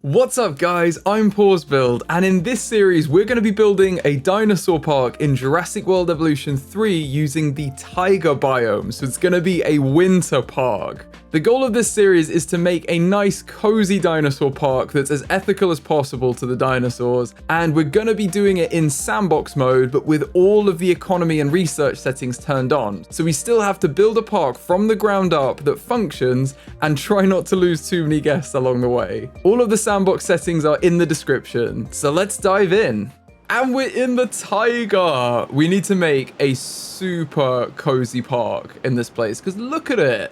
What's up guys, I'm PauseBuild, and in this series we're going to be building a dinosaur park in Jurassic World Evolution 3 using the Taiga biome, so it's going to be a winter park. The goal of this series is to make a nice cozy dinosaur park that's as ethical as possible to the dinosaurs, and we're going to be doing it in sandbox mode but with all of the economy and research settings turned on. So we still have to build a park from the ground up that functions and try not to lose too many guests along the way. All of the sandbox settings are in the description, so let's dive in. And we're in the Taiga. We need to make a super cozy park in this place because look at it.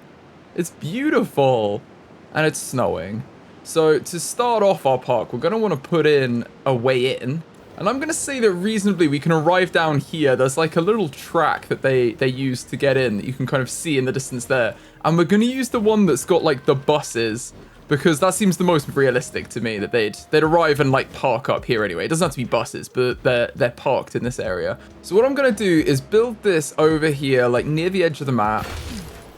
It's beautiful and it's snowing. So to start off our park, we're going to want to put in a way in. And I'm going to say that reasonably we can arrive down here. There's like a little track that they use to get in that you can kind of see in the distance there. And we're going to use the one that's got like the buses, because that seems the most realistic to me, that they'd arrive and like park up here anyway. It doesn't have to be buses, but they're parked in this area. So what I'm going to do is build this over here, like near the edge of the map.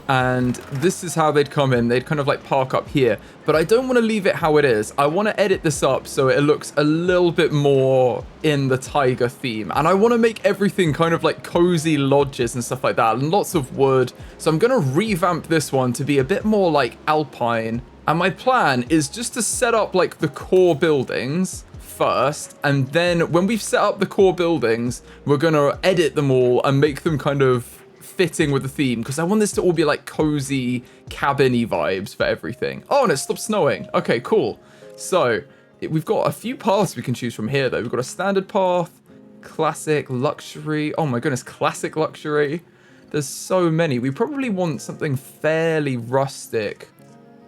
And this is how they'd come in. They'd kind of like park up here. But I don't want to leave it how it is. I want to edit this up so it looks a little bit more in the Taiga theme. And I want to make everything kind of like cozy lodges and stuff like that. And lots of wood. So I'm going to revamp this one to be a bit more like Alpine. And my plan is just to set up like the core buildings first. And then when we've set up the core buildings, we're going to edit them all and make them kind of fitting with the theme, because I want this to all be like cozy cabin-y vibes for everything. Oh, and it stopped snowing. Okay, cool. So we've got a few paths we can choose from here though. We've got a standard path, classic, luxury. Oh my goodness, classic, luxury. There's so many. We probably want something fairly rustic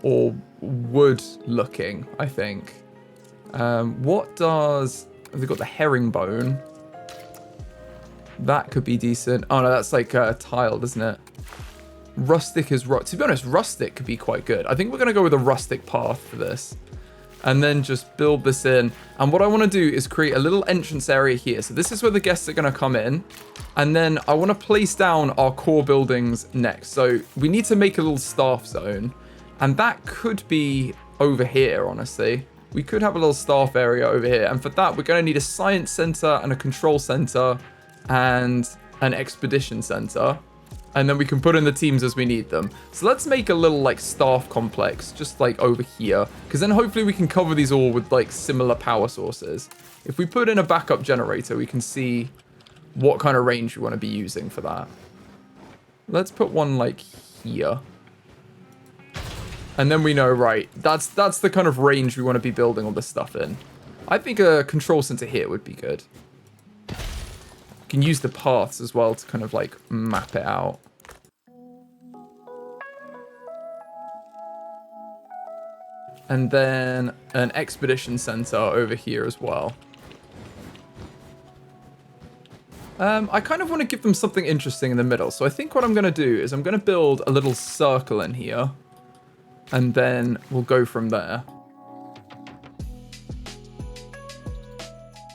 or wood looking, I think. What does... We've got the herringbone. That could be decent. Oh no, that's like tiled, isn't it? Rustic is... To be honest, rustic could be quite good. I think we're going to go with a rustic path for this. And then just build this in. And what I want to do is create a little entrance area here. So this is where the guests are going to come in. And then I want to place down our core buildings next. So we need to make a little staff zone. And that could be over here, honestly. We could have a little staff area over here. And for that, we're going to need a science center and a control center and an expedition center. And then we can put in the teams as we need them. So let's make a little like staff complex just like over here, because then hopefully we can cover these all with like similar power sources. If we put in a backup generator, we can see what kind of range we want to be using for that. Let's put one like here. And then we know, right, that's the kind of range we want to be building all this stuff in. I think a control center here would be good. You can use the paths as well to kind of like map it out. And then an expedition center over here as well. I kind of want to give them something interesting in the middle. So I think what I'm going to do is I'm going to build a little circle in here. And then we'll go from there.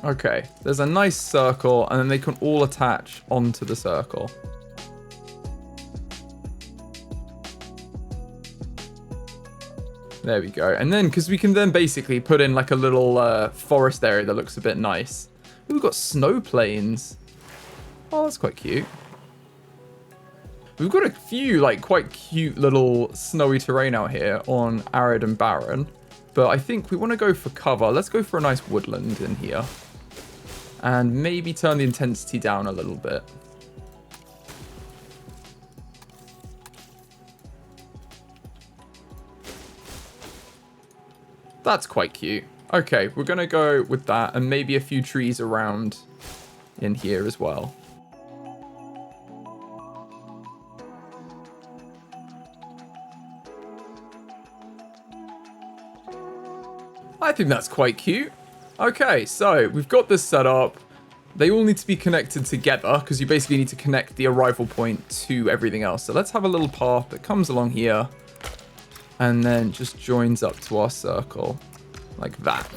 Okay, there's a nice circle, and then they can all attach onto the circle. There we go. And then, because we can then basically put in like a little forest area that looks a bit nice. Ooh, we've got snow plains. Oh, that's quite cute. We've got a few like quite cute little snowy terrain out here on arid and barren. But I think we want to go for cover. Let's go for a nice woodland in here. And maybe turn the intensity down a little bit. That's quite cute. Okay, we're going to go with that. And maybe a few trees around in here as well. I think that's quite cute. Okay, so we've got this set up. They all need to be connected together because you basically need to connect the arrival point to everything else. So let's have a little path that comes along here and then just joins up to our circle like that.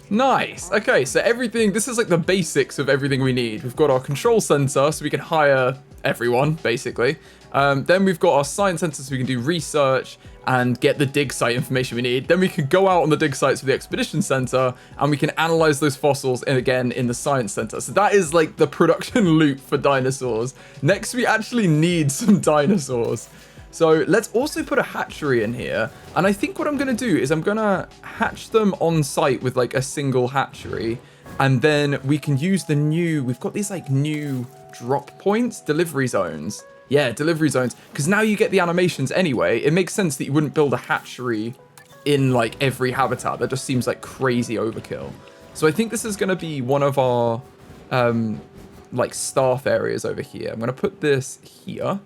Nice. Okay, so everything, this is like the basics of everything we need. We've got our control center so we can hire everyone, basically. Then we've got our science center, so we can do research and get the dig site information we need. Then we can go out on the dig sites for the expedition center, and we can analyze those fossils again in the science center. So that is like the production loop for dinosaurs. Next, we actually need some dinosaurs. So let's also put a hatchery in here. And I think what I'm going to do is I'm going to hatch them on site with like a single hatchery. And then we can use the new, we've got these like new drop points, delivery zones. Yeah, delivery zones. Because now you get the animations anyway. It makes sense that you wouldn't build a hatchery in like every habitat. That just seems like crazy overkill. So I think this is going to be one of our like staff areas over here. I'm going to put this here.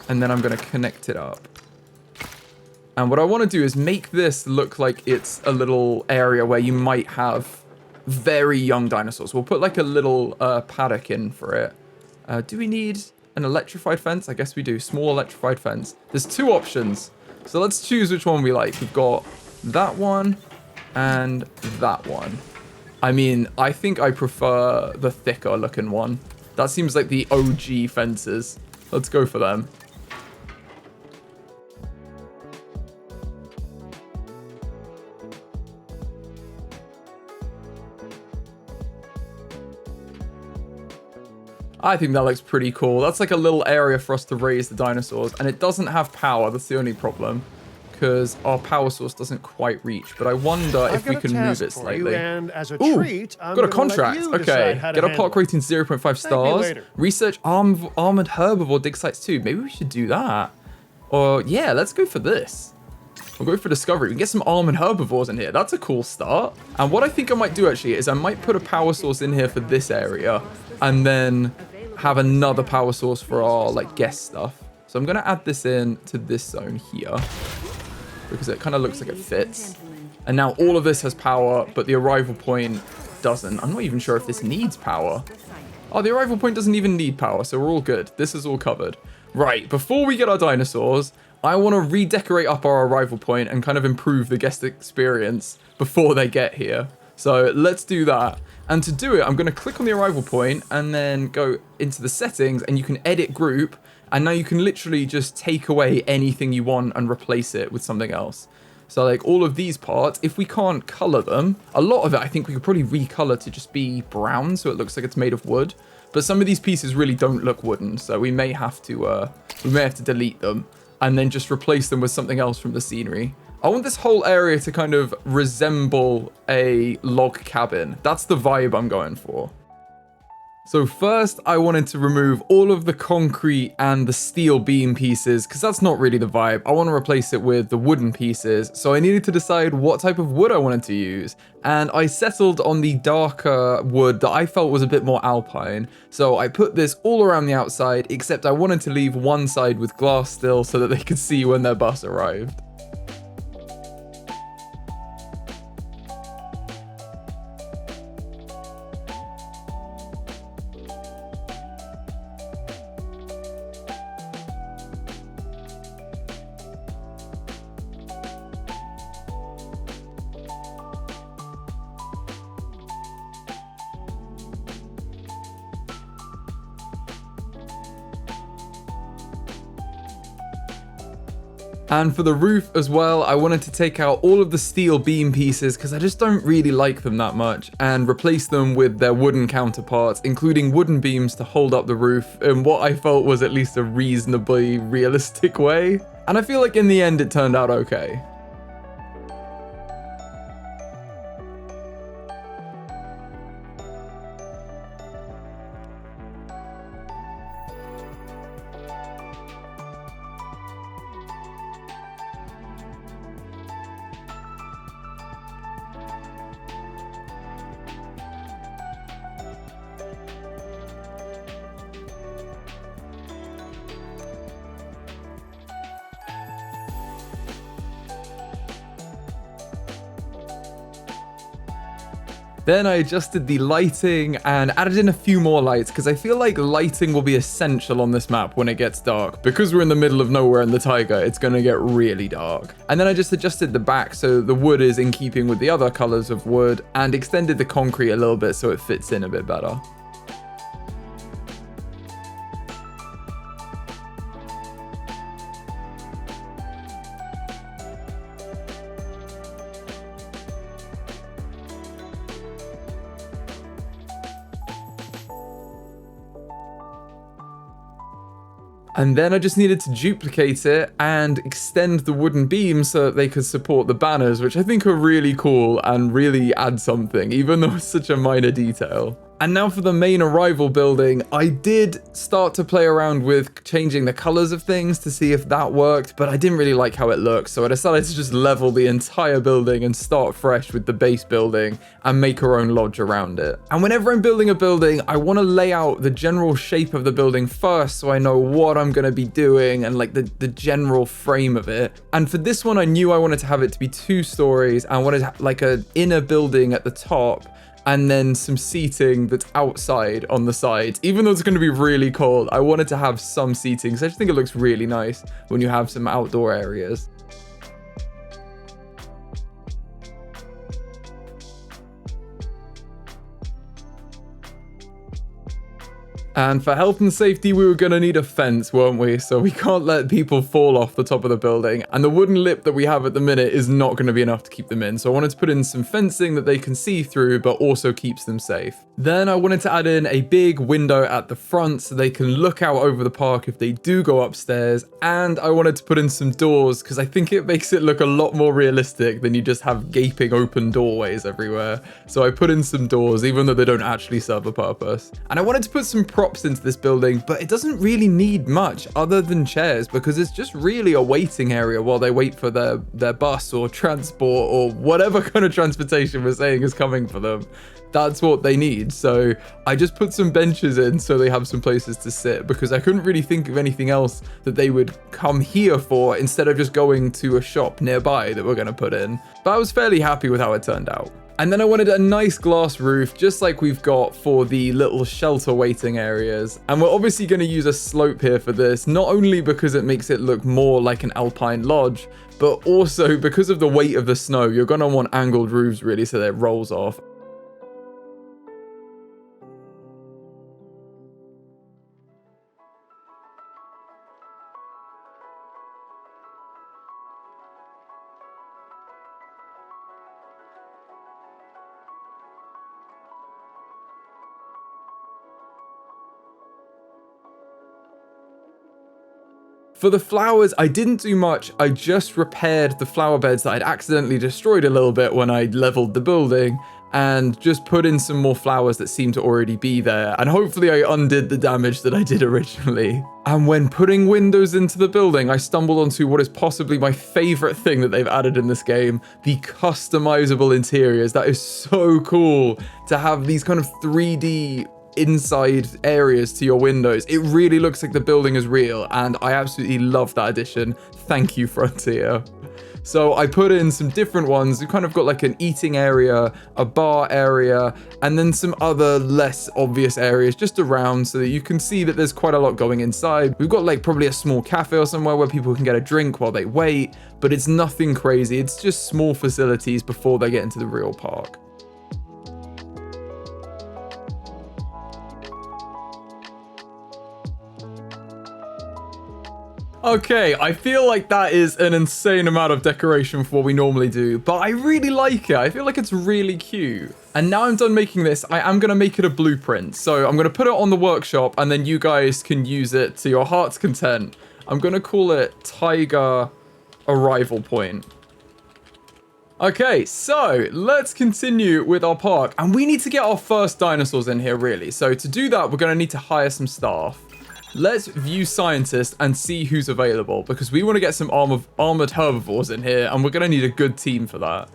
And then I'm going to connect it up. And what I want to do is make this look like it's a little area where you might have very young dinosaurs. We'll put like a little paddock in for it. Do we need an electrified fence? I guess we do. Small electrified fence. There's two options. So let's choose which one we like. We've got that one and that one. I mean, I think I prefer the thicker looking one. That seems like the OG fences. Let's go for them. I think that looks pretty cool. That's like a little area for us to raise the dinosaurs. And it doesn't have power. That's the only problem. Because our power source doesn't quite reach. But I wonder if we can move it slightly. Ooh, got a contract. Okay, get a park rating 0.5 stars. Research armored herbivore dig sites too. Maybe we should do that. Or yeah, let's go for this. We'll go for discovery. We can get some armored herbivores in here. That's a cool start. And what I think I might do actually is I might put a power source in here for this area. And then have another power source for our like guest stuff. So I'm going to add this in to this zone here. Because it kind of looks like it fits. And now all of this has power, but the arrival point doesn't. I'm not even sure if this needs power. Oh, the arrival point doesn't even need power, so we're all good. This is all covered. Right, before we get our dinosaurs, I want to redecorate up our arrival point and kind of improve the guest experience before they get here. So let's do that. And to do it, I'm going to click on the arrival point and then go into the settings, and you can edit group. And now you can literally just take away anything you want and replace it with something else. So like all of these parts, if we can't color them, a lot of it I think we could probably recolor to just be brown so it looks like it's made of wood. But some of these pieces really don't look wooden, so we may have to delete them and then just replace them with something else from the scenery. I want this whole area to kind of resemble a log cabin. That's the vibe I'm going for. So first, I wanted to remove all of the concrete and the steel beam pieces, because that's not really the vibe. I want to replace it with the wooden pieces. So I needed to decide what type of wood I wanted to use. And I settled on the darker wood that I felt was a bit more Alpine. So I put this all around the outside, except I wanted to leave one side with glass still so that they could see when their bus arrived. And for the roof as well, I wanted to take out all of the steel beam pieces because I just don't really like them that much and replace them with their wooden counterparts, including wooden beams to hold up the roof in what I felt was at least a reasonably realistic way. And I feel like in the end it turned out okay. Then I adjusted the lighting and added in a few more lights because I feel like lighting will be essential on this map when it gets dark. Because we're in the middle of nowhere in the taiga, it's going to get really dark. And then I just adjusted the back so the wood is in keeping with the other colors of wood and extended the concrete a little bit so it fits in a bit better. And then I just needed to duplicate it and extend the wooden beams so that they could support the banners, which I think are really cool and really add something, even though it's such a minor detail. And now for the main arrival building, I did start to play around with changing the colors of things to see if that worked, but I didn't really like how it looked, so I decided to just level the entire building and start fresh with the base building and make our own lodge around it. And whenever I'm building a building, I want to lay out the general shape of the building first so I know what I'm going to be doing and like the general frame of it. And for this one, I knew I wanted to have it to be 2 stories. I wanted like an inner building at the top, and then some seating that's outside on the sides. Even though it's going to be really cold, I wanted to have some seating, so I just think it looks really nice when you have some outdoor areas. And for health and safety, we were going to need a fence, weren't we? So we can't let people fall off the top of the building. And the wooden lip that we have at the minute is not going to be enough to keep them in. So I wanted to put in some fencing that they can see through, but also keeps them safe. Then I wanted to add in a big window at the front so they can look out over the park if they do go upstairs. And I wanted to put in some doors because I think it makes it look a lot more realistic than you just have gaping open doorways everywhere. So I put in some doors, even though they don't actually serve a purpose. And I wanted to put some props into this building, but it doesn't really need much other than chairs because it's just really a waiting area while they wait for their bus or transport or whatever kind of transportation we're saying is coming for them. That's what they need. So I just put some benches in so they have some places to sit because I couldn't really think of anything else that they would come here for instead of just going to a shop nearby that we're going to put in. But I was fairly happy with how it turned out. And then I wanted a nice glass roof, just like we've got for the little shelter waiting areas. And we're obviously going to use a slope here for this, not only because it makes it look more like an Alpine lodge, but also because of the weight of the snow, you're going to want angled roofs really so that it rolls off. For the flowers, I didn't do much. I just repaired the flower beds that I'd accidentally destroyed a little bit when I leveled the building and just put in some more flowers that seem to already be there. And hopefully I undid the damage that I did originally. And when putting windows into the building, I stumbled onto what is possibly my favorite thing that they've added in this game, the customizable interiors. That is so cool to have these kind of 3D inside areas to your windows. It really looks like the building is real, and I absolutely love that addition. Thank you, Frontier. So I put in some different ones. We've kind of got like an eating area, a bar area, and then some other less obvious areas just around so that you can see that there's quite a lot going inside. We've got like probably a small cafe or somewhere where people can get a drink while they wait, but it's nothing crazy. It's just small facilities before they get into the real park. Okay, I feel like that is an insane amount of decoration for what we normally do, but I really like it. I feel like it's really cute. And now I'm done making this, I am going to make it a blueprint. So I'm going to put it on the workshop and then you guys can use it to your heart's content. I'm going to call it Taiga Arrival Point. Okay, so let's continue with our park. And we need to get our first dinosaurs in here, really. So to do that, we're going to need to hire some staff. Let's view scientists and see who's available because we want to get some armored herbivores in here and we're going to need a good team for that.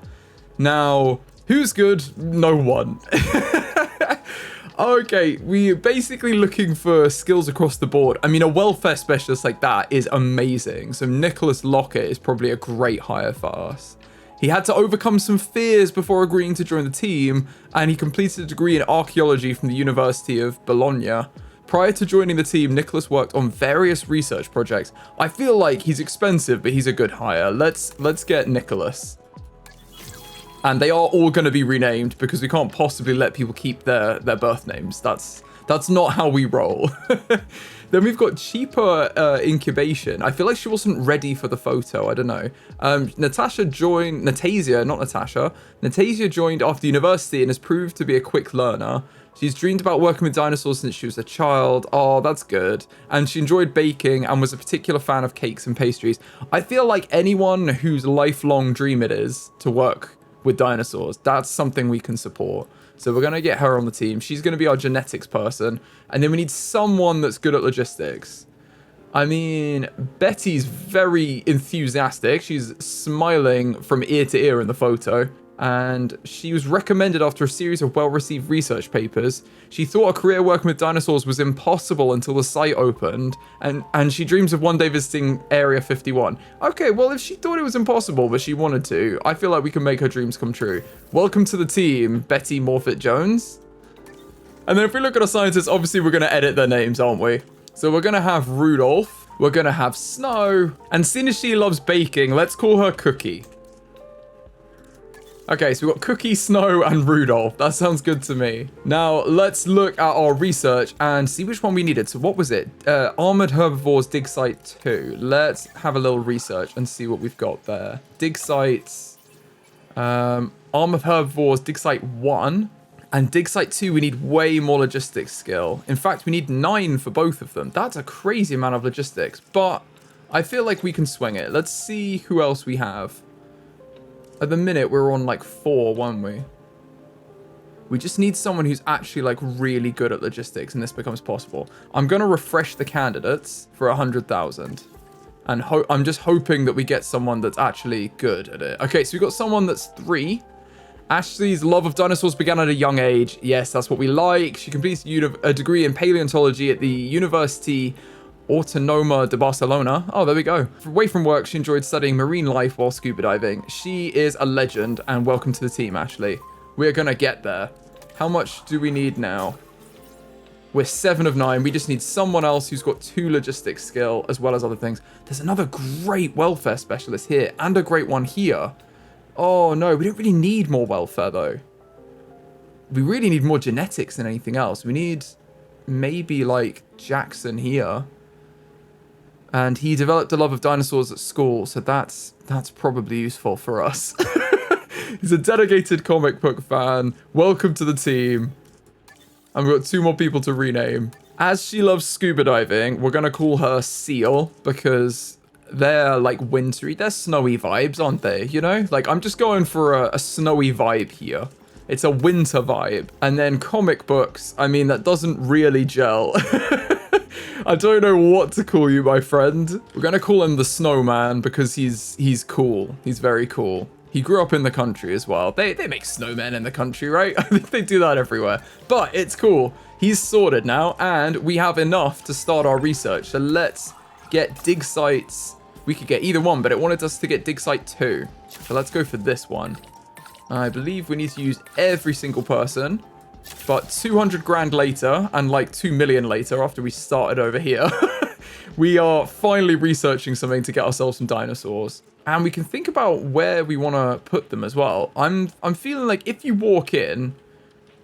Now, who's good? No one. Okay, we're basically looking for skills across the board. I mean, a welfare specialist like that is amazing. So Nicholas Lockett is probably a great hire for us. He had to overcome some fears before agreeing to join the team, and he completed a degree in archaeology from the University of Bologna. Prior to joining the team, Nicholas worked on various research projects. I feel like he's expensive, but he's a good hire. Let's get Nicholas. And they are all going to be renamed because we can't possibly let people keep their birth names. That's That's not how we roll. Then we've got cheaper incubation. I feel like she wasn't ready for the photo. I don't know. Natasia joined after university and has proved to be a quick learner. She's dreamed about working with dinosaurs since she was a child. Oh, that's good. And she enjoyed baking and was a particular fan of cakes and pastries. I feel like anyone whose lifelong dream it is to work with dinosaurs, that's something we can support. So we're going to get her on the team. She's going to be our genetics person. And then we need someone that's good at logistics. I mean, Betty's very enthusiastic. She's smiling from ear to ear in the photo. And she was recommended after a series of well-received research papers. She thought a career working with dinosaurs was impossible until the site opened, and she dreams of one day visiting Area 51. Okay, well, if she thought it was impossible, but she wanted to, I feel like we can make her dreams come true. Welcome to the team, Betty Morfitt Jones. And then if we look at our scientists, obviously we're going to edit their names, aren't we? So we're going to have Rudolph, we're going to have Snow, and seeing as she loves baking, let's call her Cookie. Okay, so we've got Cookie, Snow, and Rudolph. That sounds good to me. Now, let's look at our research and see which one we needed. So what was it? Armored Herbivores Dig Site 2. Let's have a little research and see what we've got there. Dig Sites. Armored Herbivores Dig Site 1. And Dig Site 2, we need way more logistics skill. In fact, we need 9 for both of them. That's a crazy amount of logistics. But I feel like we can swing it. Let's see who else we have. At the minute, we're on like 4, weren't we? We just need someone who's actually like really good at logistics, and this becomes possible. I'm going to refresh the candidates for 100,000. And I'm just hoping that we get someone that's actually good at it. Okay, so we've got someone that's 3. Ashley's love of dinosaurs began at a young age. Yes, that's what we like. She completed a degree in paleontology at the University Autonoma de Barcelona. Oh, there we go. Away from work, she enjoyed studying marine life while scuba diving. She is a legend, and welcome to the team, Ashley. We're gonna get there. How much do we need now? We're 7 of 9. We just need someone else who's got 2 logistics skill as well as other things. There's another great welfare specialist here and a great one here. Oh no, we don't really need more welfare though. We really need more genetics than anything else. We need maybe like Jackson here. And he developed a love of dinosaurs at school, so that's probably useful for us. He's a dedicated comic book fan. Welcome to the team. And we've got 2 more people to rename. As she loves scuba diving, we're going to call her Seal, because they're like wintry. They're snowy vibes, aren't they? You know? Like, I'm just going for a snowy vibe here. It's a winter vibe. And then comic books, I mean, that doesn't really gel. I don't know what to call you, my friend. We're going to call him the Snowman because he's cool. He's very cool. He grew up in the country as well. They make snowmen in the country, right? I think they do that everywhere. But it's cool. He's sorted now, and we have enough to start our research. So let's get dig sites. We could get either one, but it wanted us to get dig site 2. So let's go for this one. I believe we need to use every single person. But 200 grand later, and like 2 million later after we started over here, we are finally researching something to get ourselves some dinosaurs. And we can think about where we want to put them as well. I'm feeling like if you walk in,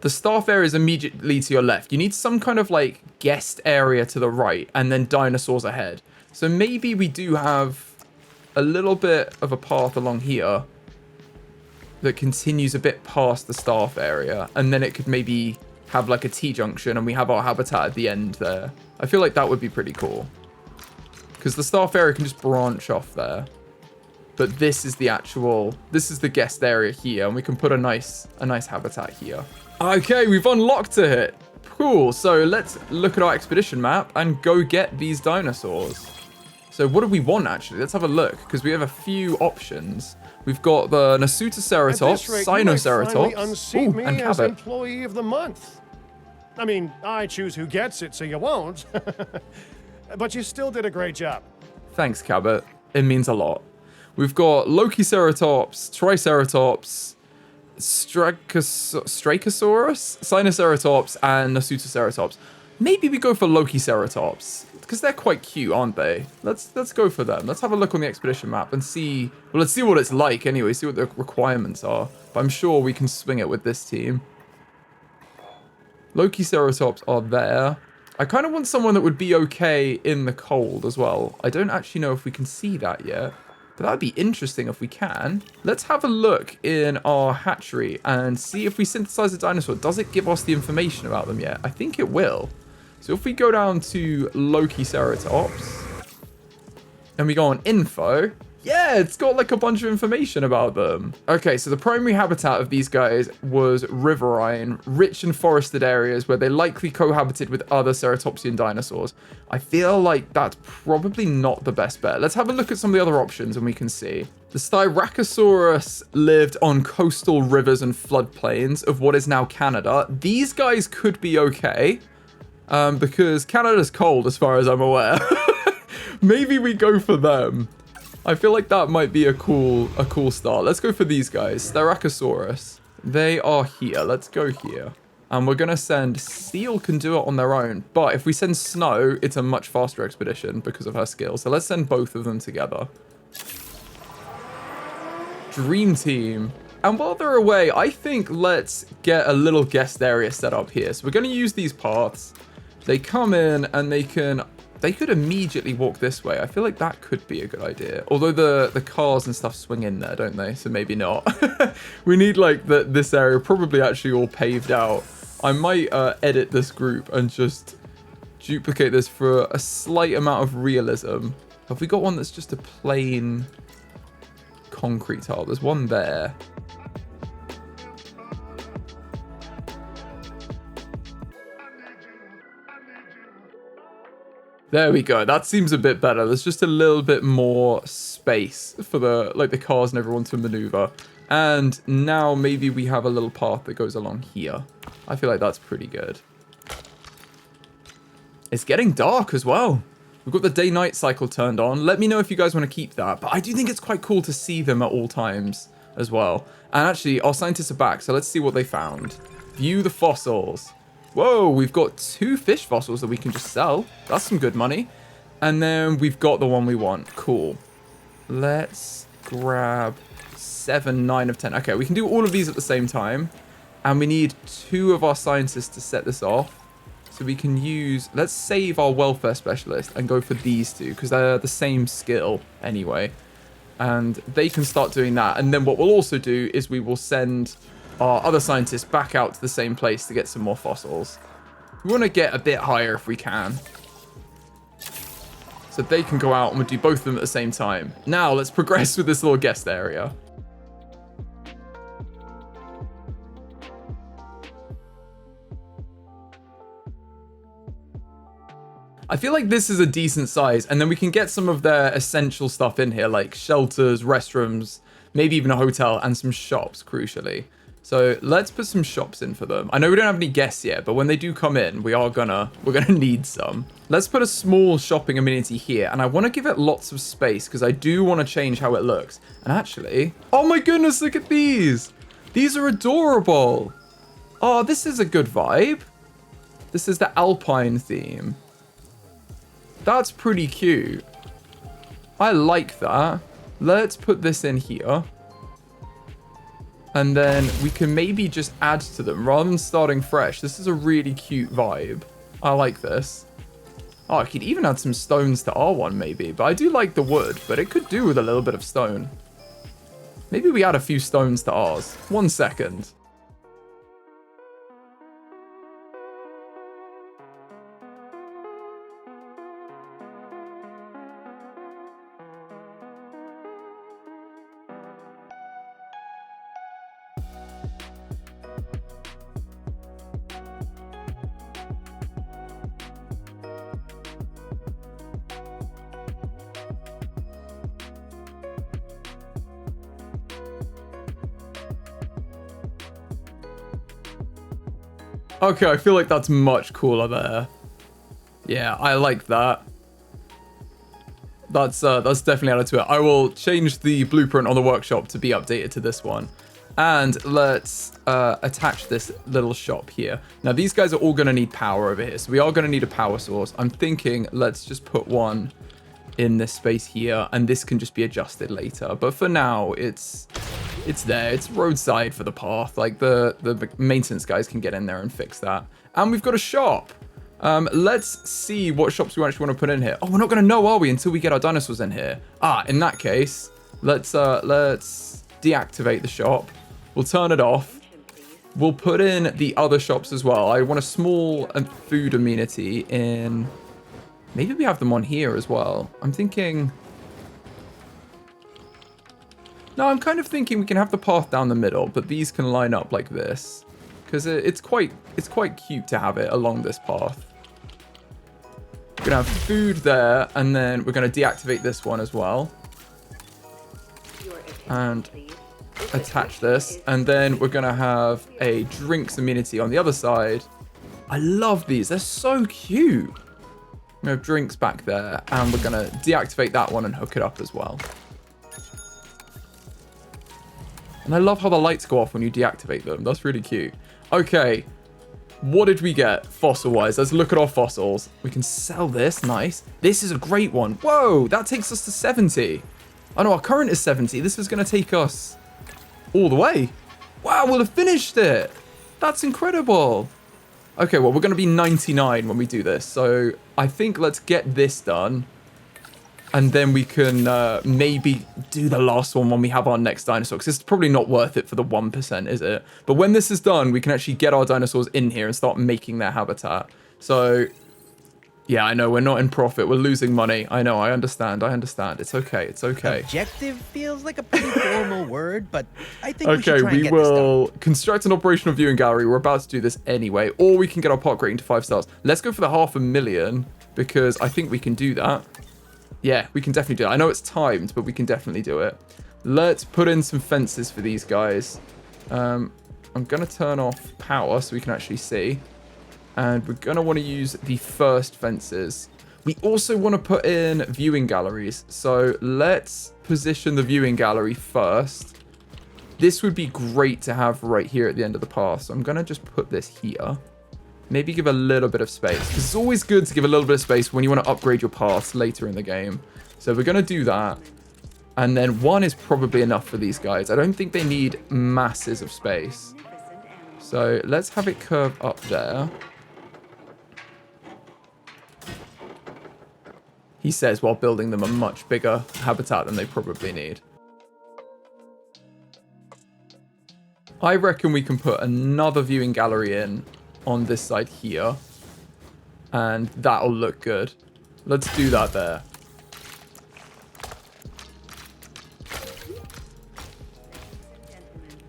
the staff area is immediately to your left. You need some kind of like guest area to the right, and then dinosaurs ahead. So maybe we do have a little bit of a path along here that continues a bit past the staff area, and then it could maybe have like a T-junction and we have our habitat at the end there. I feel like that would be pretty cool, because the staff area can just branch off there, but this is the guest area here, and we can put a nice habitat here. Okay, we've unlocked it. Cool. So let's look at our expedition map and go get these dinosaurs. So what do we want actually? Let's have a look, because we have a few options. We've got the Nasutoceratops, Sinoceratops, and as Cabot. Employee of the Month. I mean, I choose who gets it, so you won't. But you still did a great job. Thanks, Cabot. It means a lot. We've got Lokiceratops, Triceratops, Strachosaurus, Sinoceratops, and Nasutoceratops. Maybe we go for Lokiceratops, because they're quite cute, aren't they? Let's go for them. Let's have a look on the expedition map and see. Well, let's see what it's like anyway. See what the requirements are. But I'm sure we can swing it with this team. Lokiceratops are there. I kind of want someone that would be okay in the cold as well. I don't actually know if we can see that yet, but that would be interesting if we can. Let's have a look in our hatchery and see if we synthesize a dinosaur. Does it give us the information about them yet? I think it will. So if we go down to Lokiceratops and we go on info, yeah, it's got like a bunch of information about them. Okay, so the primary habitat of these guys was riverine, rich in forested areas where they likely cohabited with other ceratopsian dinosaurs. I feel like that's probably not the best bet. Let's have a look at some of the other options and we can see. The Styracosaurus lived on coastal rivers and floodplains of what is now Canada. These guys could be okay because Canada's cold as far as I'm aware. Maybe we go for them. I feel like that might be a cool start. Let's go for these guys. Styracosaurus. They are here. Let's go here. And we're going to send... Seal can do it on their own. But if we send Snow, it's a much faster expedition because of her skill. So let's send both of them together. Dream Team. And while they're away, I think let's get a little guest area set up here. So we're going to use these paths. They come in and they could immediately walk this way. I feel like that could be a good idea. Although the cars and stuff swing in there, don't they? So maybe not. We need like this area probably actually all paved out. I might edit this group and just duplicate this for a slight amount of realism. Have we got one that's just a plain concrete tile? There's one there. There we go. That seems a bit better. There's just a little bit more space for the cars and everyone to maneuver. And now maybe we have a little path that goes along here. I feel like that's pretty good. It's getting dark as well. We've got the day-night cycle turned on. Let me know if you guys want to keep that. But I do think it's quite cool to see them at all times as well. And actually, our scientists are back. So let's see what they found. View the fossils. Whoa, we've got 2 fish fossils that we can just sell. That's some good money. And then we've got the one we want. Cool. Let's grab 7, 9 of 10. Okay, we can do all of these at the same time. And we need 2 of our scientists to set this off. So we can use... Let's save our welfare specialist and go for these 2. Because they're the same skill anyway. And they can start doing that. And then what we'll also do is we will send... our other scientists back out to the same place to get some more fossils. We want to get a bit higher if we can. So they can go out and we'll do both of them at the same time. Now let's progress with this little guest area. I feel like this is a decent size, and then we can get some of their essential stuff in here, like shelters, restrooms, maybe even a hotel, and some shops, crucially. So let's put some shops in for them. I know we don't have any guests yet, but when they do come in, we're gonna need some. Let's put a small shopping amenity here, and I want to give it lots of space because I do want to change how it looks. And actually, oh my goodness, look at these. These are adorable. Oh, this is a good vibe. This is the Alpine theme. That's pretty cute. I like that. Let's put this in here. And then we can maybe just add to them rather than starting fresh. This is a really cute vibe. I like this. Oh, I could even add some stones to our one maybe. But I do like the wood, but it could do with a little bit of stone. Maybe we add a few stones to ours. 1 second. Okay, I feel like that's much cooler there. Yeah, I like that. That's definitely added to it. I will change the blueprint on the workshop to be updated to this one. And let's attach this little shop here. Now, these guys are all going to need power over here. So we are going to need a power source. I'm thinking let's just put one in this space here. And this can just be adjusted later. But for now, it's It's there. It's roadside for the path. Like the maintenance guys can get in there and fix that. And we've got a shop. Let's see what shops we actually want to put in here. Oh, we're not going to know, are we, until we get our dinosaurs in here? Ah, in that case, let's deactivate the shop. We'll turn it off. We'll put in the other shops as well. I want a small food amenity in... Maybe we have them on here as well. I'm thinking... No, I'm kind of thinking we can have the path down the middle, but these can line up like this. Because it's quite cute to have it along this path. We're going to have food there, and then we're going to deactivate this one as well. And attach this. And then we're going to have a drinks amenity on the other side. I love these. They're so cute. We have drinks back there, and we're going to deactivate that one and hook it up as well. And I love how the lights go off when you deactivate them. That's really cute. Okay. What did we get fossil-wise? Let's look at our fossils. We can sell this. Nice. This is a great one. Whoa, that takes us to 70. Oh no, our current is 70. This is going to take us all the way. Wow, we'll have finished it. That's incredible. Okay, well, we're going to be 99 when we do this. So I think let's get this done. And then we can maybe do the last one when we have our next dinosaur. Because it's probably not worth it for the 1%, is it? But when this is done, we can actually get our dinosaurs in here and start making their habitat. So, yeah, I know we're not in profit. We're losing money. I know. I understand. It's okay. It's okay. Objective feels like a pretty formal word, but I think we should Okay, try and we get this done. will construct an operational viewing gallery. We're about to do this anyway. Or we can get our park rating to 5 stars. Let's go for the 500,000 because I think we can do that. Yeah, we can definitely do it. I know it's timed, but we can definitely do it. Let's put in some fences for these guys. I'm going to turn off power so we can actually see. And we're going to want to use the first fences. We also want to put in viewing galleries. So let's position the viewing gallery first. This would be great to have right here at the end of the path. So I'm going to just put this here. Maybe give a little bit of space. Because it's always good to give a little bit of space when you want to upgrade your paths later in the game. So we're going to do that. And then 1 is probably enough for these guys. I don't think they need masses of space. So let's have it curve up there. He says while building them a much bigger habitat than they probably need. I reckon we can put another viewing gallery in on this side here, and that'll look good. Let's do that there.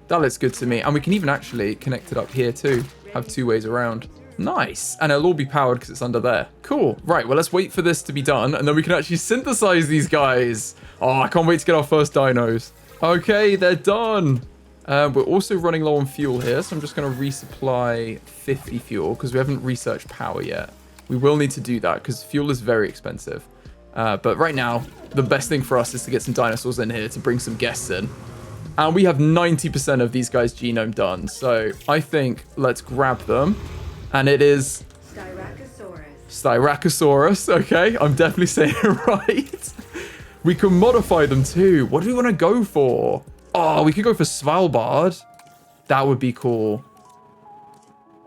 That looks good to me, and we can even actually connect it up here too. Have 2 ways around. Nice, and it'll all be powered because it's under there. Cool. Right, well, let's wait for this to be done, and then we can actually synthesize these guys. Oh, I can't wait to get our first dinos. Okay, they're done. We're also running low on fuel here, so I'm just going to resupply 50 fuel because we haven't researched power yet. We will need to do that because fuel is very expensive. But right now, the best thing for us is to get some dinosaurs in here to bring some guests in. And we have 90% of these guys' genome done. So I think let's grab them. And it is... Styracosaurus. Okay, I'm definitely saying it right. We can modify them too. What do we want to go for? Oh, we could go for Svalbard. That would be cool.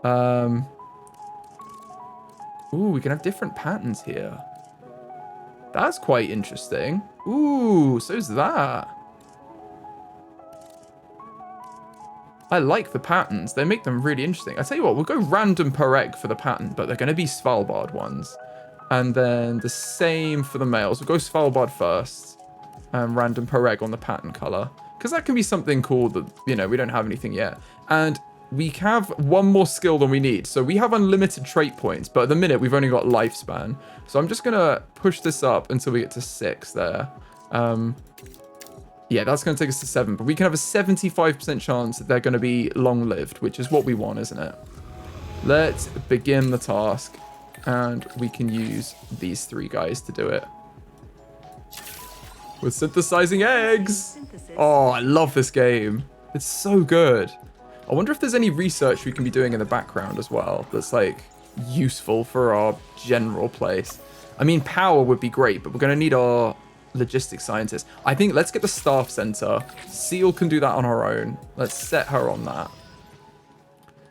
Ooh, we can have different patterns here. That's quite interesting. Ooh, so's that. I like the patterns. They make them really interesting. I tell you what, we'll go random per egg for the pattern, but they're going to be Svalbard ones. And then the same for the males. We'll go Svalbard first. And random per egg on the pattern color. Because that can be something cool that, you know, we don't have anything yet. And we have 1 more skill than we need. So we have unlimited trait points, but at the minute we've only got lifespan. So I'm just going to push this up until we get to 6 there. Yeah, that's going to take us to 7. But we can have a 75% chance that they're going to be long-lived, which is what we want, isn't it? Let's begin the task. And we can use these 3 guys to do it. We're synthesizing eggs. Oh, I love this game. It's so good. I wonder if there's any research we can be doing in the background as well that's like useful for our general place. I mean, power would be great, but we're going to need our logistics scientist. I think let's get the staff center. Seal can do that on her own. Let's set her on that.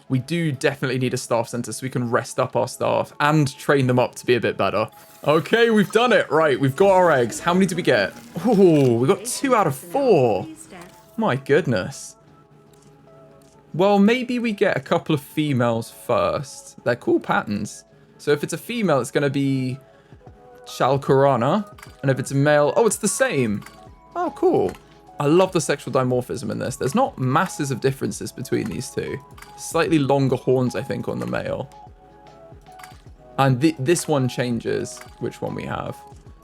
We do definitely need a staff center so we can rest up our staff and train them up to be a bit better. Okay, we've done it. Right, we've got our eggs. How many did we get? Oh, we got 2 out of 4. My goodness. Well, maybe we get a couple of females first. They're cool patterns. So if it's a female, it's going to be Chalcorana. And if it's a male, oh, it's the same. Oh, cool. I love the sexual dimorphism in this. There's not masses of differences between these two. Slightly longer horns, I think, on the male. And this one changes which one we have.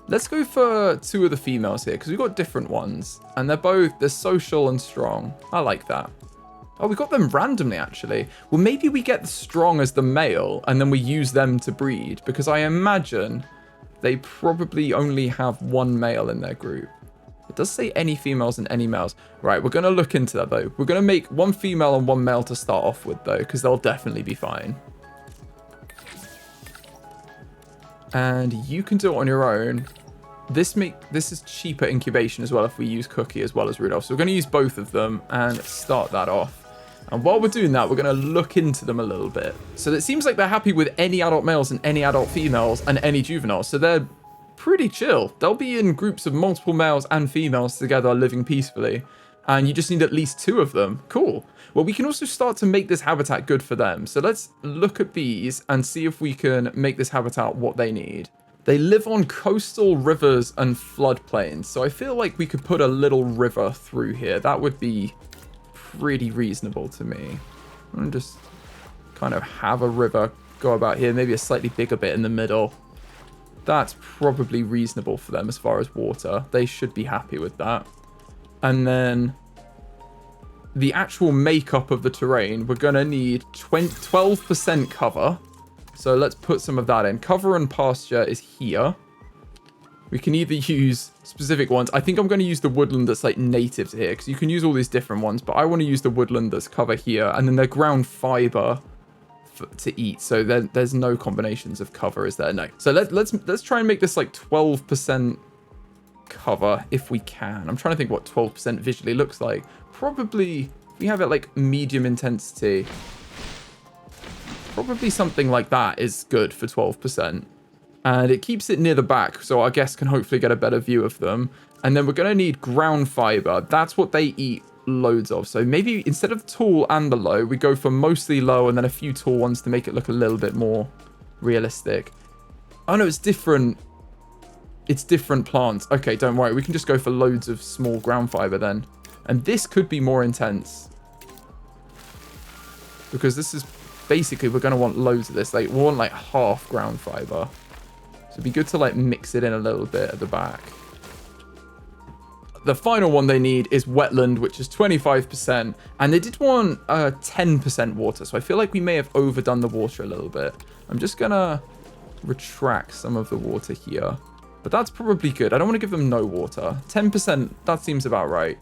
Let's go for 2 of the females here, because we've got different ones. And they're social and strong. I like that. Oh, we got them randomly, actually. Well, maybe we get the strong as the male, and then we use them to breed. Because I imagine they probably only have 1 male in their group. It does say any females and any males. Right, we're going to look into that, though. We're going to make 1 female and 1 male to start off with, though, because they'll definitely be fine. And you can do it on your own. This is cheaper incubation as well if we use Cookie as well as Rudolph. So we're going to use both of them and start that off. And while we're doing that, we're going to look into them a little bit. So it seems like they're happy with any adult males and any adult females and any juveniles. So they're pretty chill. They'll be in groups of multiple males and females together living peacefully. And you just need at least 2 of them. Cool. Well, we can also start to make this habitat good for them. So let's look at these and see if we can make this habitat what they need. They live on coastal rivers and floodplains. So I feel like we could put a little river through here. That would be pretty reasonable to me. And just kind of have a river go about here. Maybe a slightly bigger bit in the middle. That's probably reasonable for them as far as water. They should be happy with that. And then the actual makeup of the terrain, we're going to need 12% cover. So let's put some of that in. Cover and pasture is here. We can either use specific ones. I think I'm going to use the woodland that's like native to here because you can use all these different ones, but I want to use the woodland that's cover here. And then they're ground fiber to eat. So there's no combinations of cover, is there? No. So let's try and make this like 12% cover if we can. I'm trying to think what 12% visually looks like. Probably we have it like medium intensity. Probably something like that is good for 12%. And it keeps it near the back, so our guests can hopefully get a better view of them. And then we're going to need ground fiber. That's what they eat loads of. So maybe instead of tall and the low, we go for mostly low and then a few tall ones to make it look a little bit more realistic. Oh no, it's different. It's different plants. Okay, don't worry. We can just go for loads of small ground fiber then. And this could be more intense. Because this is basically, we're going to want loads of this. Like, we want like half ground fiber. So it'd be good to like mix it in a little bit at the back. The final one they need is wetland, which is 25%. And they did want 10% water. So I feel like we may have overdone the water a little bit. I'm just going to retract some of the water here. But that's probably good. I don't want to give them no water. 10%, that seems about right.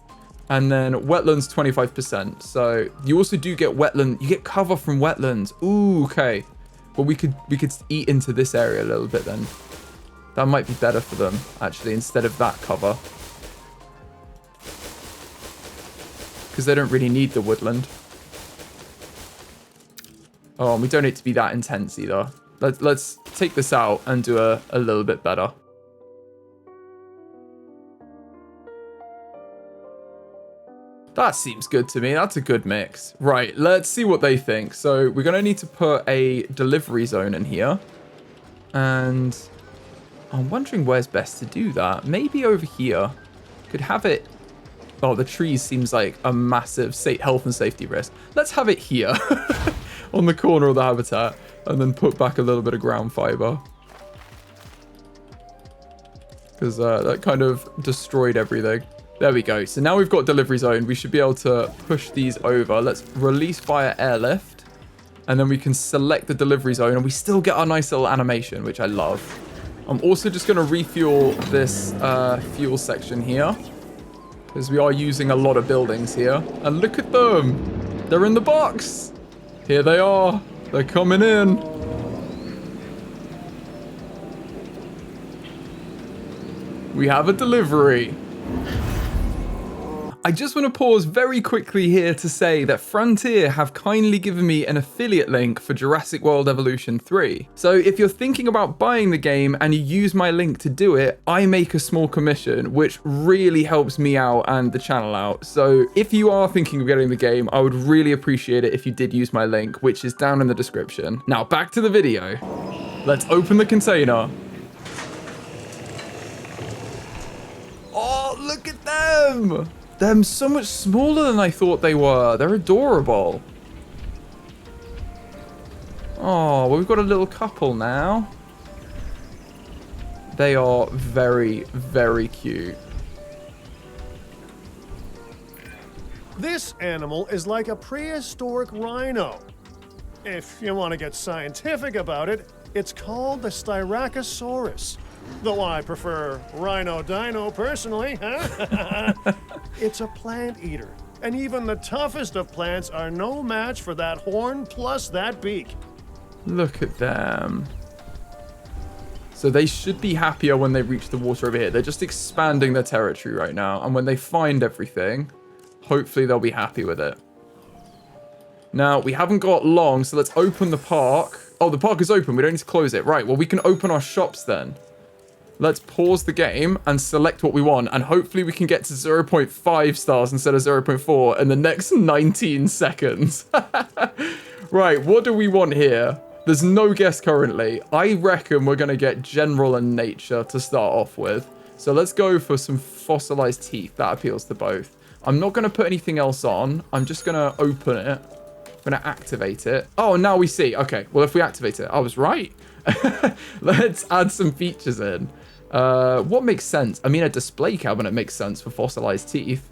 And then wetlands, 25%. So you also do get wetland. You get cover from wetlands. Ooh, okay. Well, we could eat into this area a little bit then. That might be better for them, actually, instead of that cover. Because they don't really need the woodland. Oh, and we don't need it to be that intense either. Let's take this out and do a little bit better. That seems good to me. That's a good mix. Right, let's see what they think. So we're going to need to put a delivery zone in here. And I'm wondering where's best to do that. Maybe over here. Could have it... Oh, the trees seems like a massive health and safety risk. Let's have it here. On the corner of the habitat. And then put back a little bit of ground fiber. Because that kind of destroyed everything. There we go. So now we've got delivery zone. We should be able to push these over. Let's release via airlift. And then we can select the delivery zone. And we still get our nice little animation, which I love. I'm also just going to refuel this fuel section here. Because we are using a lot of buildings here. And look at them. They're in the box. Here they are. They're coming in. We have a delivery. I just want to pause very quickly here to say that Frontier have kindly given me an affiliate link for Jurassic World Evolution 3. So if you're thinking about buying the game and you use my link to do it, I make a small commission, which really helps me out and the channel out. So if you are thinking of getting the game, I would really appreciate it if you did use my link, which is down in the description. Now back to the video. Let's open the container. Oh, look at them! They're so much smaller than I thought they were. They're adorable. Oh, well, we've got a little couple now. They are very, very cute. This animal is like a prehistoric rhino. If you want to get scientific about it, it's called the Styracosaurus. Though I prefer Rhino Dino personally, huh? It's a plant eater, and even the toughest of plants are no match for that horn plus that beak. Look at them. So they should be happier when they reach the water over here. They're just expanding their territory right now, and when they find everything, hopefully they'll be happy with it. Now, we haven't got long, so let's open the park. Oh, the park is open. We don't need to close it. Right, well, we can open our shops then. Let's pause the game and select what we want, and hopefully we can get to 0.5 stars instead of 0.4 in the next 19 seconds. Right, what do we want here? There's no guess currently. I reckon we're going to get general and nature to start off with. So let's go for some fossilized teeth. That appeals to both. I'm not going to put anything else on. I'm just going to open it. I'm going to activate it. Oh, now we see. Okay, well, if we activate it, I was right. Let's add some features in. What makes sense? I mean, a display cabinet makes sense for fossilized teeth,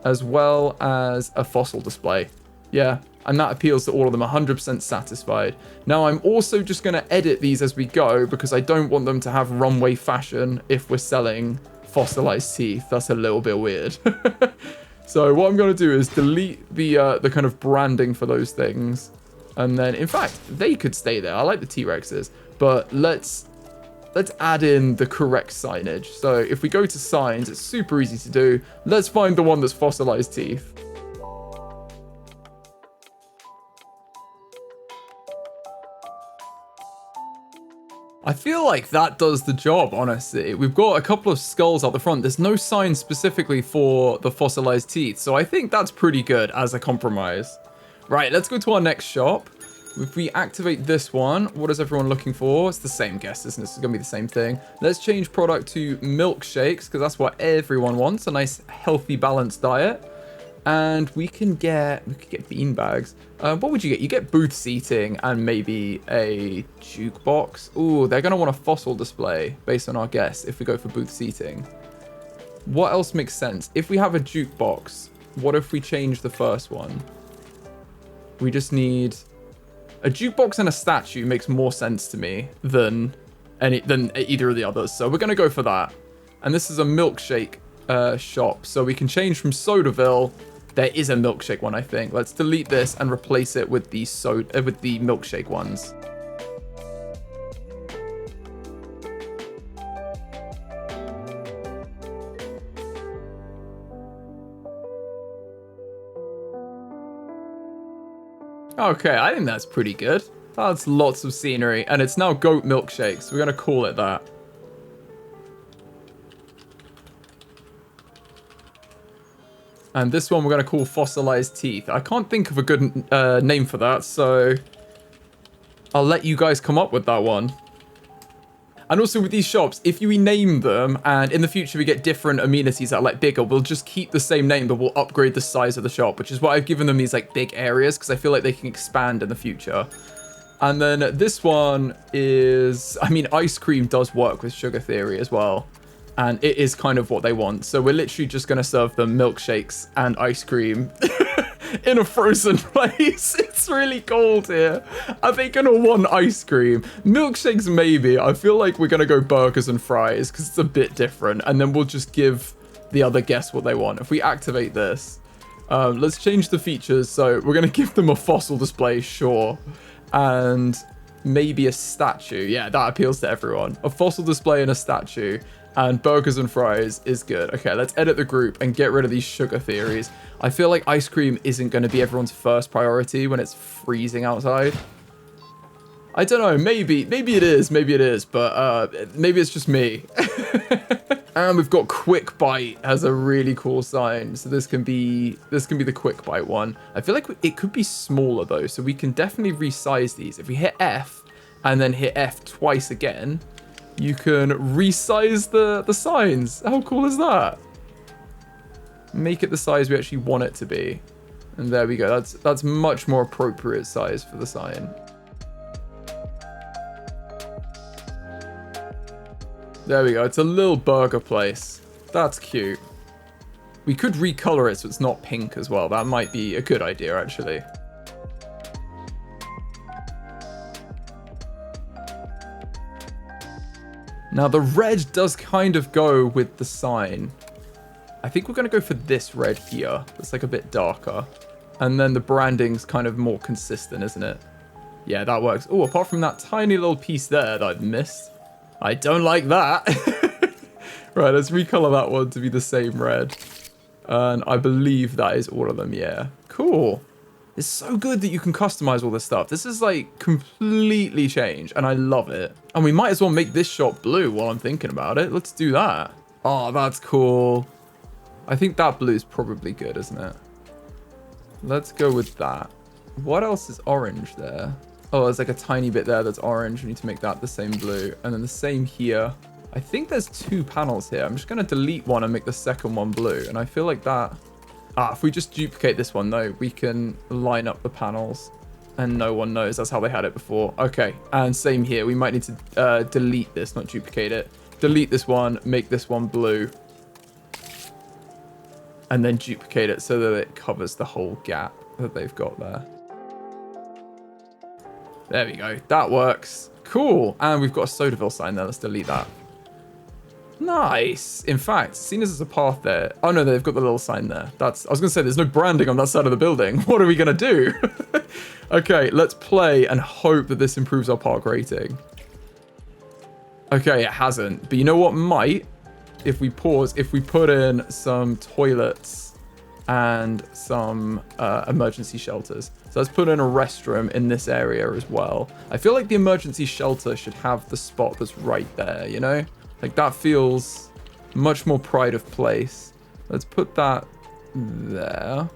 as well as a fossil display. Yeah, and that appeals to all of them, 100% satisfied. Now, I'm also just going to edit these as we go, because I don't want them to have runway fashion if we're selling fossilized teeth. That's a little bit weird. So what I'm going to do is delete the kind of branding for those things. And then, in fact, they could stay there. I like the T-Rexes, but let's add in the correct signage. So if we go to signs, it's super easy to do. Let's find the one that's fossilized teeth. I feel like that does the job, honestly. We've got a couple of skulls out the front. There's no sign specifically for the fossilized teeth, so I think that's pretty good as a compromise. Right, let's go to our next shop. If we activate this one, what is everyone looking for? It's the same guess, isn't it? It's going to be the same thing. Let's change product to milkshakes, because that's what everyone wants. A nice, healthy, balanced diet. And we could get bean bags. What would you get? You get booth seating and maybe a jukebox. Ooh, they're going to want a fossil display based on our guess if we go for booth seating. What else makes sense? If we have a jukebox, what if we change the first one? We just need... A jukebox and a statue makes more sense to me than either of the others. So we're going to go for that. And this is a milkshake shop. So we can change from Sodaville. There is a milkshake one, I think. Let's delete this and replace it with the milkshake ones. Okay, I think that's pretty good. That's lots of scenery, and it's now goat milkshakes. We're going to call it that. And this one we're going to call fossilized teeth. I can't think of a good name for that, so I'll let you guys come up with that one. And also with these shops, if you rename them and in the future we get different amenities that are like bigger, we'll just keep the same name, but we'll upgrade the size of the shop, which is why I've given them these like big areas, because I feel like they can expand in the future. And then this one is, I mean, ice cream does work with Sugar Theory as well. And it is kind of what they want. So we're literally just going to serve them milkshakes and ice cream in a frozen place. It's really cold here. Are they going to want ice cream? Milkshakes, maybe. I feel like we're going to go burgers and fries because it's a bit different. And then we'll just give the other guests what they want. If we activate this, let's change the features. So we're going to give them a fossil display, sure. And maybe a statue. Yeah, that appeals to everyone. A fossil display and a statue. And burgers and fries is good. Okay, let's edit the group and get rid of these sugar theories. I feel like ice cream isn't going to be everyone's first priority when it's freezing outside. I don't know, maybe it is, but maybe it's just me. And we've got quick bite as a really cool sign. So this can be the quick bite one. I feel like it could be smaller though, so we can definitely resize these. If we hit F and then hit F twice again, you can resize the signs. How cool is that? Make it the size we actually want it to be. And there we go. That's much more appropriate size for the sign. There we go. It's a little burger place. That's cute. We could recolor it so it's not pink as well. That might be a good idea, actually. Now, the red does kind of go with the sign. I think we're going to go for this red here. It's like a bit darker. And then the branding's kind of more consistent, isn't it? Yeah, that works. Oh, apart from that tiny little piece there that I've missed. I don't like that. Right, let's recolor that one to be the same red. And I believe that is all of them, yeah. Cool. It's so good that you can customize all this stuff. This is like completely changed and I love it. And we might as well make this shot blue while I'm thinking about it. Let's do that. Oh, that's cool. I think that blue is probably good, isn't it? Let's go with that. What else is orange there? Oh, there's like a tiny bit there that's orange. We need to make that the same blue. And then the same here. I think there's 2 panels here. I'm just going to delete one and make the second one blue. And I feel like that... Ah, if we just duplicate this one, though, we can line up the panels. And no one knows. That's how they had it before. Okay, and same here. We might need to delete this, not duplicate it. Delete this one, make this one blue. And then duplicate it so that it covers the whole gap that they've got there. There we go. That works. Cool. And we've got a Sodaville sign there. Let's delete that. Nice. In fact, seeing as there's a path there. Oh, no, they've got the little sign there. I was going to say, there's no branding on that side of the building. What are we going to do? Okay, let's play and hope that this improves our park rating. Okay, it hasn't. But you know what might? If we pause, if we put in some toilets and some emergency shelters. So let's put in a restroom in this area as well. I feel like the emergency shelter should have the spot that's right there, you know? Like that feels much more pride of place. Let's put that there.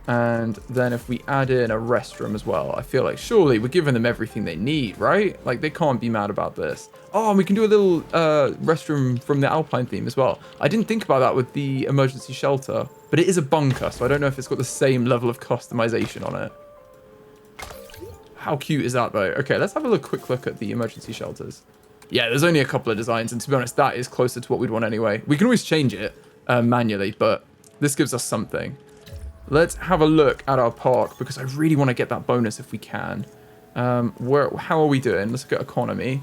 And then if we add in a restroom as well, I feel like surely we're giving them everything they need, right? Like they can't be mad about this. Oh, and we can do a little restroom from the Alpine theme as well. I didn't think about that with the emergency shelter, but it is a bunker, so I don't know if it's got the same level of customization on it. How cute is that though? Okay, let's have a quick look at the emergency shelters. Yeah, there's only a couple of designs, and to be honest, that is closer to what we'd want anyway. We can always change it manually, but this gives us something. Let's have a look at our park, because I really want to get that bonus if we can. How are we doing? Let's look at economy.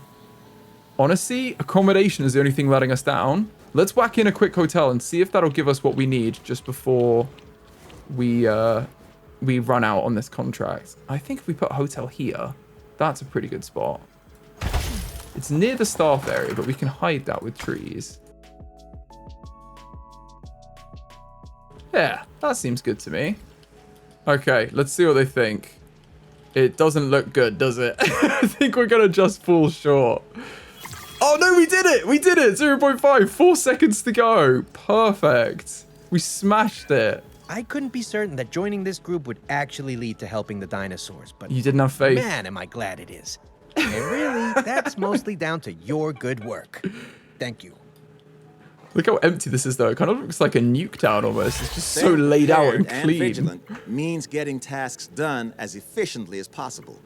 Honestly, accommodation is the only thing letting us down. Let's whack in a quick hotel and see if that'll give us what we need just before we run out on this contract. I think if we put a hotel here, that's a pretty good spot. It's near the staff area, but we can hide that with trees. Yeah, that seems good to me. Okay, let's see what they think. It doesn't look good, does it? I think we're going to just fall short. Oh, no, we did it. We did it. 0.5. 4 seconds to go. Perfect. We smashed it. I couldn't be certain that joining this group would actually lead to helping the dinosaurs, but you didn't have faith. Man, am I glad it is. And really, that's mostly down to your good work. Thank you. Look how empty this is, though. It kind of looks like a nuke town almost. It's just so laid out and clean. Vigilant means getting tasks done as efficiently as possible.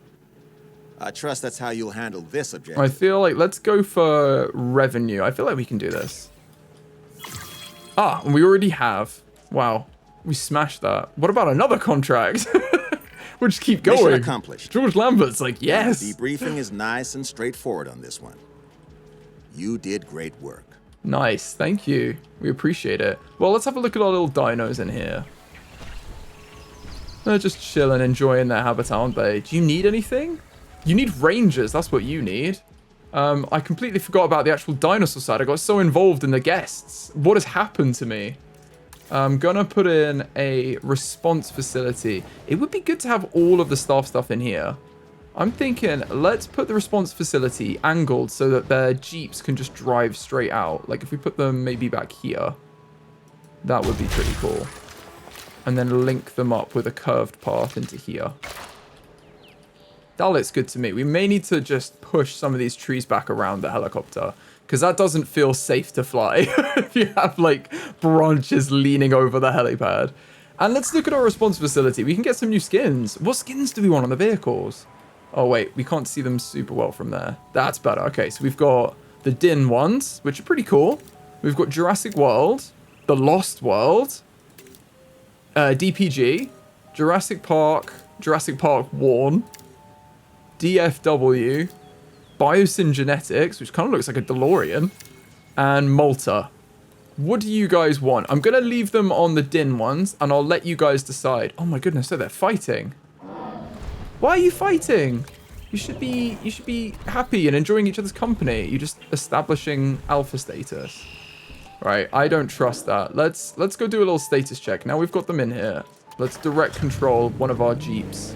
I trust that's how you'll handle this objective. I feel like let's go for revenue. I feel like we can do this. Ah, and we already have. Wow, we smashed that. What about another contract? We'll just keep going. Mission accomplished. George Lambert's like, yes. The debriefing is nice and straightforward on this one. You did great work. Nice, thank you. We appreciate it. Well, let's have a look at our little dinos in here. They're just chilling, enjoying their habitat, aren't they? Do you need anything? You need rangers, that's what you need. I completely forgot about the actual dinosaur side. I got so involved in the guests. What has happened to me? I'm gonna put in a response facility. It would be good to have all of the staff stuff in here. I'm thinking, let's put the response facility angled so that their jeeps can just drive straight out. Like if we put them maybe back here, that would be pretty cool. And then link them up with a curved path into here. That looks good to me. We may need to just push some of these trees back around the helicopter, because that doesn't feel safe to fly if you have like branches leaning over the helipad. And let's look at our response facility. We can get some new skins. What skins do we want on the vehicles? Oh wait, we can't see them super well from there. That's better. Okay, so we've got the Din ones, which are pretty cool. We've got Jurassic World, The Lost World, DPG, Jurassic Park Worn, DFW, Biosyn Genetics, which kind of looks like a DeLorean, and Malta. What do you guys want? I'm going to leave them on the Din ones, and I'll let you guys decide. Oh my goodness, so they're fighting. Why are you fighting? You should be happy and enjoying each other's company. You're just establishing alpha status. Right, I don't trust that. Let's go do a little status check. Now we've got them in here. Let's direct control one of our Jeeps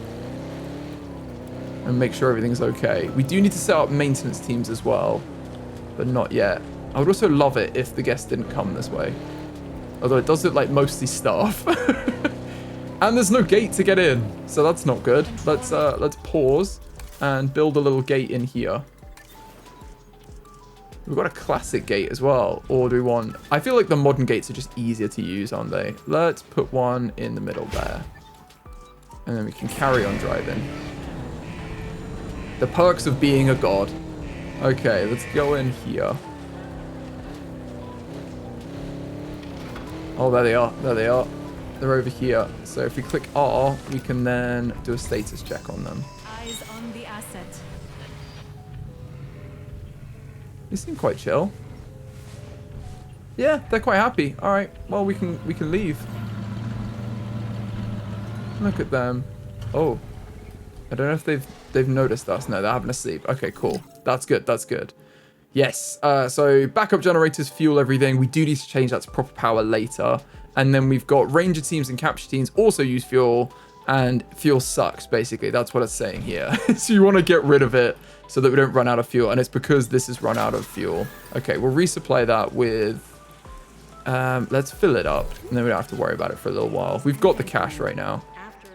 and make sure everything's okay. We do need to set up maintenance teams as well, but not yet. I would also love it if the guests didn't come this way. Although it does look like mostly staff. And there's no gate to get in, so that's not good. Let's pause and build a little gate in here. We've got a classic gate as well. Or do we want... I feel like the modern gates are just easier to use, aren't they? Let's put one in the middle there. And then we can carry on driving. The perks of being a god. Okay, let's go in here. Oh, there they are. There they are. They're over here. So if we click R, we can then do a status check on them. Eyes on the asset. They seem quite chill. Yeah, they're quite happy. All right. Well, we can leave. Look at them. Oh, I don't know if they've noticed us. No, they're having a sleep. Okay, cool. That's good. That's good. Yes. So backup generators fuel everything. We do need to change that to proper power later. And then we've got ranger teams and capture teams also use fuel, and fuel sucks, basically. That's what it's saying here. So you want to get rid of it so that we don't run out of fuel. And it's because this has run out of fuel. Okay, we'll resupply that with... let's fill it up, and then we don't have to worry about it for a little while. We've got the cash right now.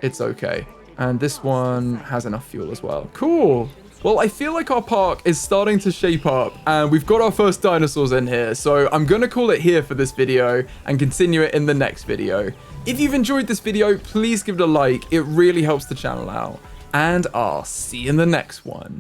It's okay. And this one has enough fuel as well. Cool. Well, I feel like our park is starting to shape up, and we've got our first dinosaurs in here. So I'm going to call it here for this video and continue it in the next video. If you've enjoyed this video, please give it a like. It really helps the channel out. And I'll see you in the next one.